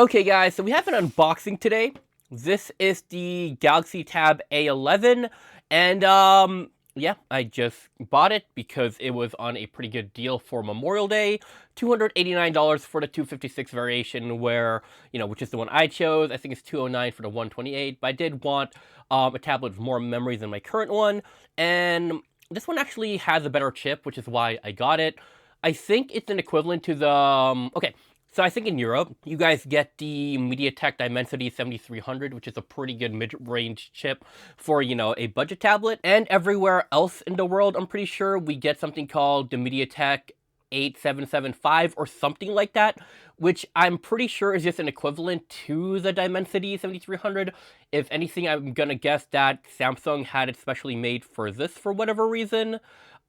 Okay guys, so we have an unboxing today. This is the Galaxy Tab A11, and yeah, I just bought it because it was on a pretty good deal for Memorial Day. $289 for the 256 variation, which is the one I chose. I think it's $209 for the 128, but I did want a tablet with more memory than my current one, and this one actually has a better chip, which is why I got it. I think it's an equivalent to the, okay, so I think in Europe, you guys get the MediaTek Dimensity 7300, which is a pretty good mid-range chip for, a budget tablet. And everywhere else in the world, I'm pretty sure we get something called the MediaTek 8775 or something like that, which I'm pretty sure is just an equivalent to the Dimensity 7300. If anything, I'm gonna guess that Samsung had it specially made for this for whatever reason.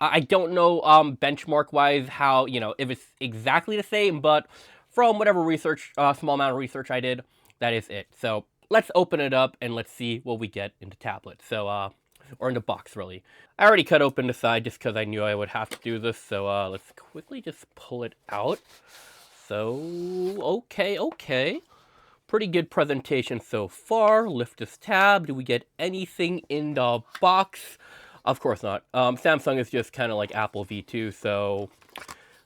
I don't know benchmark-wise how, if it's exactly the same, but from whatever research, small amount of research I did, that is it. So let's open it up and let's see what we get in the tablet. So, or in the box, really. I already cut open the side just because I knew I would have to do this. So let's quickly just pull it out. So, okay. Pretty good presentation so far. Lift this tab. Do we get anything in the box? Of course not. Samsung is just kind of like Apple V2, so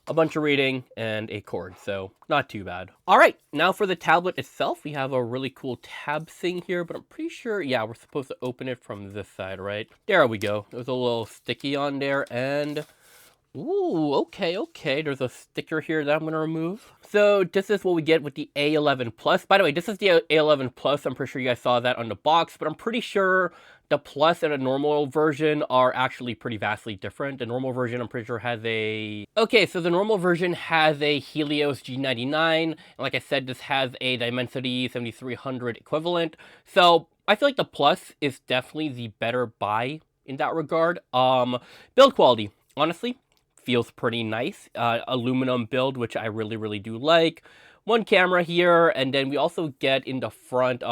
a bunch of reading and a cord, so not too bad. All right, now for the tablet itself, we have a really cool tab thing here, but I'm pretty sure, yeah, we're supposed to open it from this side, right? There we go. There's a little sticky on there, and ooh, okay. There's a sticker here that I'm going to remove. So this is what we get with the A11 Plus. By the way, this is the A11 Plus. I'm pretty sure you guys saw that on the box, but I'm pretty sure the Plus and the normal version are actually pretty vastly different. The normal version, I'm pretty sure, has a... Okay, so the normal version has a Helios G99. And like I said, this has a Dimensity 7300 equivalent. So I feel like the Plus is definitely the better buy in that regard. Build quality, honestly, feels pretty nice. Aluminum build, which I really do like. One camera here, and then we also get in the front,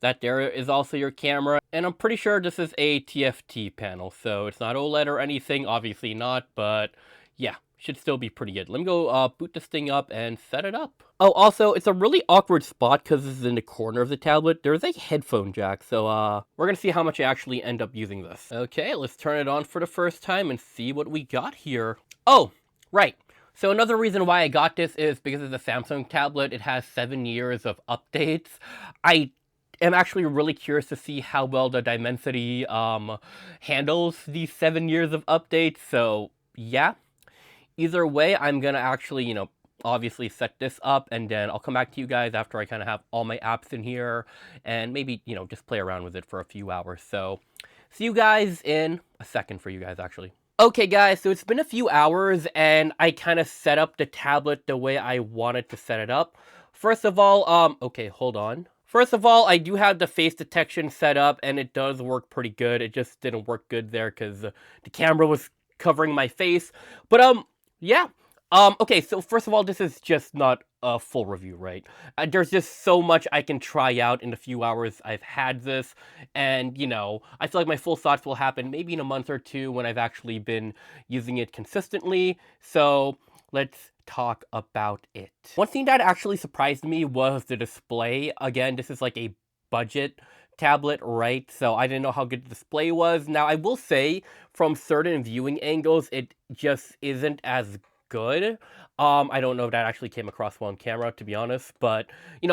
that there is also your camera. And I'm pretty sure this is a TFT panel, so it's not OLED or anything, obviously not, but yeah, should still be pretty good. Let me go boot this thing up and set it up. Oh, also, it's a really awkward spot because this is in the corner of the tablet. There's a headphone jack, so we're gonna see how much I actually end up using this. Okay, let's turn it on for the first time and see what we got here. Oh, right. So another reason why I got this is because it's a Samsung tablet. It has 7 years of updates. I am actually really curious to see how well the Dimensity handles these 7 years of updates, so yeah. Either way, I'm gonna actually, obviously set this up, and then I'll come back to you guys after I kind of have all my apps in here, and maybe, just play around with it for a few hours. So, see you guys in a second for you guys, actually. Okay, guys, so it's been a few hours, and I kind of set up the tablet the way I wanted to set it up. First of all, okay, hold on. First of all, I do have the face detection set up, and it does work pretty good. It just didn't work good there because the camera was covering my face. But, yeah. Okay, so first of all, this is just not a full review, right? There's just so much I can try out in the few hours I've had this, and, I feel like my full thoughts will happen maybe in a month or two when I've actually been using it consistently, so let's talk about it. One thing that actually surprised me was the display. Again, this is like a budget tablet, right? So I didn't know how good the display was. Now, I will say, from certain viewing angles, it just isn't as good. I don't know if that actually came across well on camera, to be honest, but,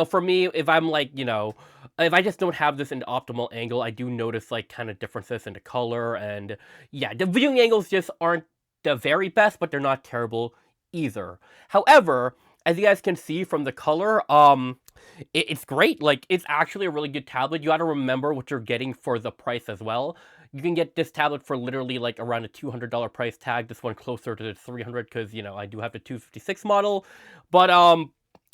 for me, if I'm like, if I just don't have this in the optimal angle, I do notice, like, kind of differences in the color, and, yeah, the viewing angles just aren't the very best, but they're not terrible either. However, as you guys can see from the color, it's great. Like, it's actually a really good tablet. You gotta remember what you're getting for the price as well. You can get this tablet for literally like around a $200 price tag. This one closer to the 300 because, I do have the 256 model. But,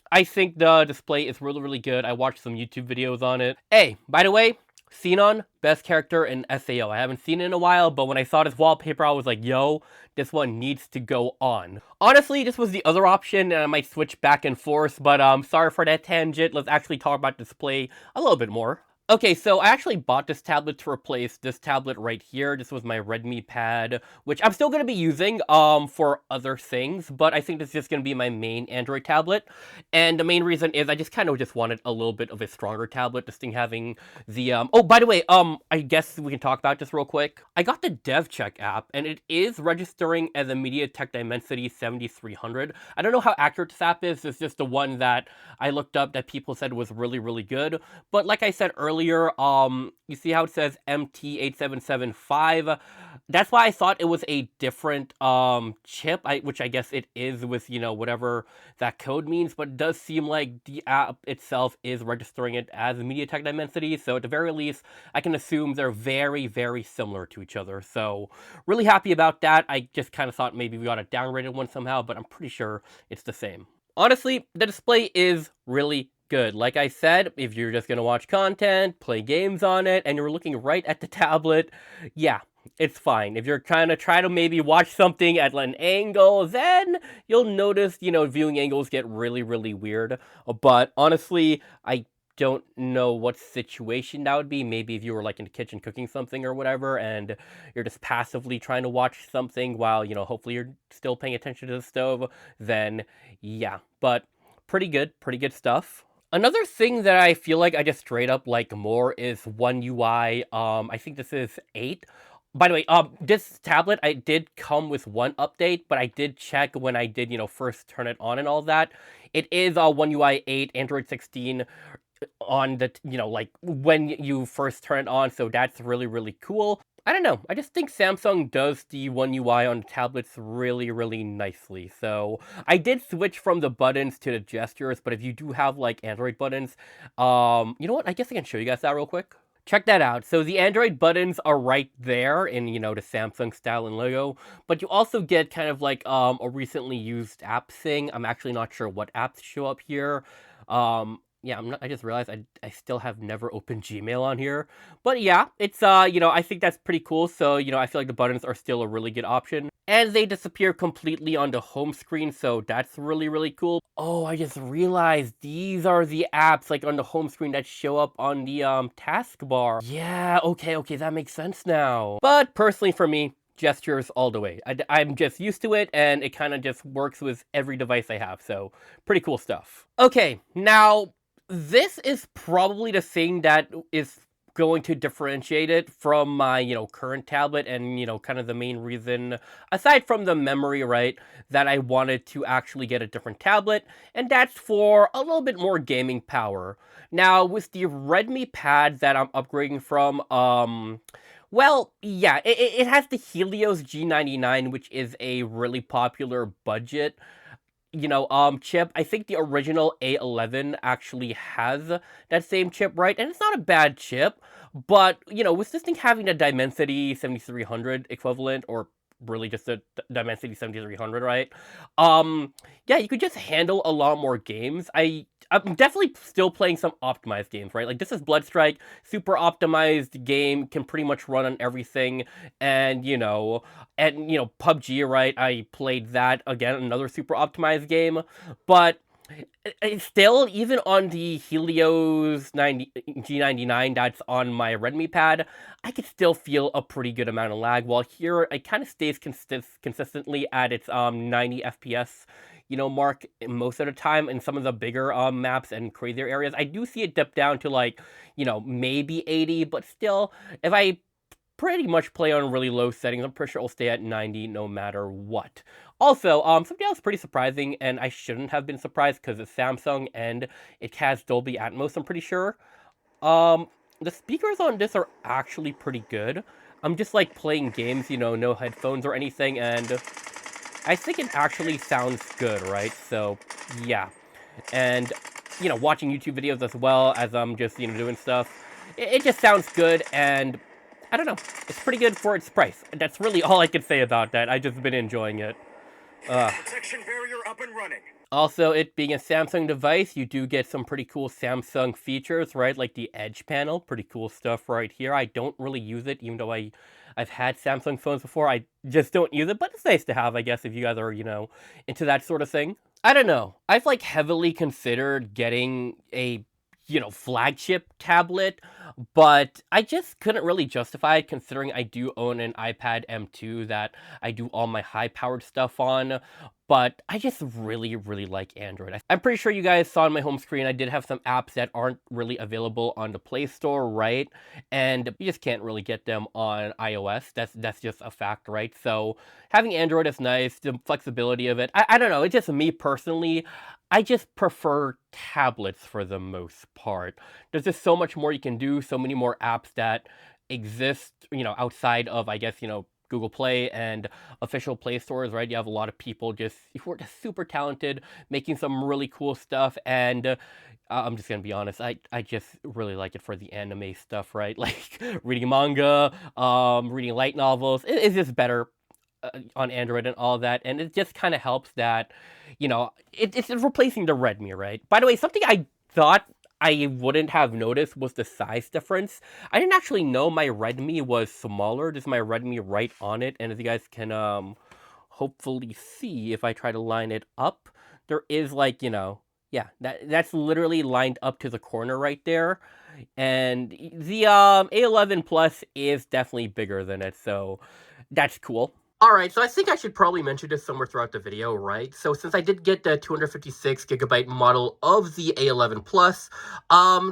I think the display is really good. I watched some YouTube videos on it. Hey, by the way, Xenon, best character in SAO. I haven't seen it in a while, but when I saw this wallpaper, I was like, yo, this one needs to go on. Honestly, this was the other option, and I might switch back and forth, but sorry for that tangent. Let's actually talk about display a little bit more. Okay, so I actually bought this tablet to replace this tablet right here. This was my Redmi Pad, which I'm still going to be using for other things, but I think this is just going to be my main Android tablet. And the main reason is I just kind of just wanted a little bit of a stronger tablet. This thing having the oh, by the way, I guess we can talk about this real quick. I got the DevCheck app, and it is registering as a MediaTek Dimensity 7300. I don't know how accurate this app is. It's just the one that I looked up that people said was really, really good. But like I said earlier, you see how it says MT8775? That's why I thought it was a different chip, which I guess it is with, whatever that code means, but it does seem like the app itself is registering it as a MediaTek Dimensity, so at the very least, I can assume they're very, very similar to each other. So really happy about that. I just kind of thought maybe we got a downgraded one somehow, but I'm pretty sure it's the same. Honestly, the display is really good. Like I said, if you're just going to watch content, play games on it, and you're looking right at the tablet, yeah, it's fine. If you're trying to maybe watch something at an angle, then you'll notice, viewing angles get really, really weird. But honestly, I don't know what situation that would be. Maybe if you were like in the kitchen cooking something or whatever, and you're just passively trying to watch something while, hopefully you're still paying attention to the stove, then yeah. But pretty good stuff. Another thing that I feel like I just straight up like more is One UI. I think this is 8. By the way, this tablet, I did come with one update, but I did check when I did, first turn it on and all that. It is One UI 8, Android 16 on the, like when you first turn it on, so that's really, really cool. I don't know, I just think Samsung does the One UI on tablets really, really nicely. So I did switch from the buttons to the gestures, but if you do have like Android buttons, you know what, I guess I can show you guys that real quick. Check that out. So the Android buttons are right there in, the Samsung style and logo, but you also get kind of like a recently used app thing. I'm actually not sure what apps show up here. Yeah, I just realized I still have never opened Gmail on here. But yeah, it's, I think that's pretty cool. So, I feel like the buttons are still a really good option. And they disappear completely on the home screen, so that's really, really cool. Oh, I just realized these are the apps, like, on the home screen that show up on the, taskbar. Yeah, okay, that makes sense now. But personally for me, gestures all the way. I'm just used to it, and it kind of just works with every device I have, so pretty cool stuff. Okay, now, this is probably the thing that is going to differentiate it from my, current tablet and, kind of the main reason, aside from the memory, right, that I wanted to actually get a different tablet, and that's for a little bit more gaming power. Now, with the Redmi Pad that I'm upgrading from, well, yeah, it has the Helios G99, which is a really popular budget chip. I think the original A11 actually has that same chip, right? And it's not a bad chip, but, with this thing having a Dimensity 7300 equivalent, or really just a Dimensity 7300, right? Yeah, you could just handle a lot more games. I'm definitely still playing some optimized games, right? Like, this is Bloodstrike, super optimized game, can pretty much run on everything, and, PUBG, right? I played that, again, another super optimized game, but still, even on the Helios G99 that's on my Redmi Pad, I could still feel a pretty good amount of lag, while here it kind of stays consistently at its 90 FPS mark most of the time. In some of the bigger maps and crazier areas, I do see it dip down to like, maybe 80, but still, if I pretty much play on really low settings, I'm pretty sure it'll stay at 90 no matter what. Also, something else pretty surprising, and I shouldn't have been surprised because it's Samsung and it has Dolby Atmos, I'm pretty sure. The speakers on this are actually pretty good. I'm just like playing games, no headphones or anything, and I think it actually sounds good, right? So, yeah. And, watching YouTube videos as well as I'm just, doing stuff. It just sounds good, and I don't know. It's pretty good for its price. That's really all I can say about that. I've just been enjoying it. Protection barrier up and running. Also, it being a Samsung device, you do get some pretty cool Samsung features, right? Like the Edge panel, pretty cool stuff right here. I don't really use it, even though I've had Samsung phones before. I just don't use it, but it's nice to have, I guess, if you guys are, into that sort of thing. I don't know. I've, like, heavily considered getting a flagship tablet, but I just couldn't really justify it considering I do own an iPad M2 that I do all my high-powered stuff on. But I just really, really like Android. I'm pretty sure you guys saw on my home screen I did have some apps that aren't really available on the Play Store, right? And you just can't really get them on iOS. That's just a fact, right? So having Android is nice, the flexibility of it. I don't know, it's just me personally. I just prefer tablets for the most part. There's just so much more you can do, so many more apps that exist, outside of, I guess, Google Play and official Play stores, right? You have a lot of people who are just super talented, making some really cool stuff, and I'm just gonna be honest, I just really like it for the anime stuff, right? Like reading manga, reading light novels. It's just better on Android and all that, and it just kind of helps that, it's replacing the Redmi, right? By the way, something I thought I wouldn't have noticed was the size difference. I didn't actually know my Redmi was smaller. There's my Redmi right on it, and as you guys can hopefully see if I try to line it up, there is like, yeah, that's literally lined up to the corner right there. And the A11 Plus is definitely bigger than it, so that's cool. Alright, so I think I should probably mention this somewhere throughout the video, right? So since I did get the 256GB model of the A11 Plus,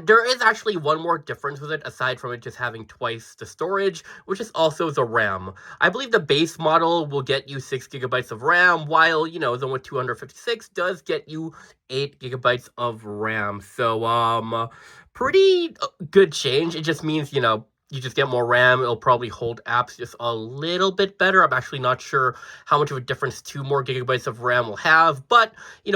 there is actually one more difference with it, aside from it just having twice the storage, which is also the RAM. I believe the base model will get you 6GB of RAM, while, the one with 256 does get you 8GB of RAM. So, pretty good change. It just means, you just get more RAM. It'll probably hold apps just a little bit better. I'm actually not sure how much of a difference 2 more gigabytes of RAM will have. But,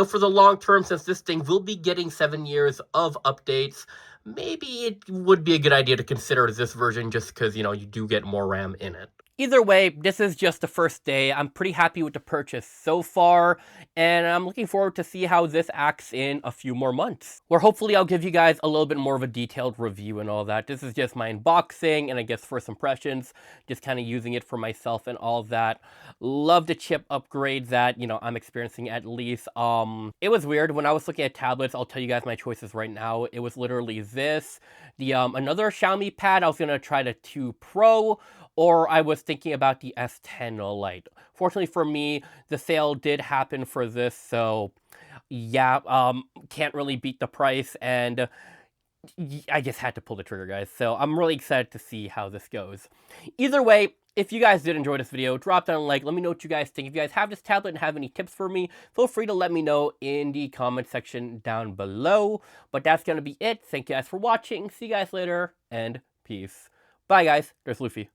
for the long term, since this thing will be getting 7 years of updates, maybe it would be a good idea to consider this version just because, you do get more RAM in it. Either way, this is just the first day. I'm pretty happy with the purchase so far, and I'm looking forward to see how this acts in a few more months, where hopefully I'll give you guys a little bit more of a detailed review and all that. This is just my unboxing and I guess first impressions, just kind of using it for myself and all that. Love the chip upgrade that, I'm experiencing at least. It was weird when I was looking at tablets. I'll tell you guys my choices right now. It was literally this, the another Xiaomi pad. I was gonna try the 2 Pro, or I was thinking about the S10 Lite. Fortunately for me, the sale did happen for this, so yeah, can't really beat the price, and I just had to pull the trigger, guys. So I'm really excited to see how this goes. Either way, if you guys did enjoy this video, drop down a like. Let me know what you guys think. If you guys have this tablet and have any tips for me, feel free to let me know in the comment section down below. But that's going to be it. Thank you guys for watching. See you guys later, and peace. Bye, guys. There's Luffy.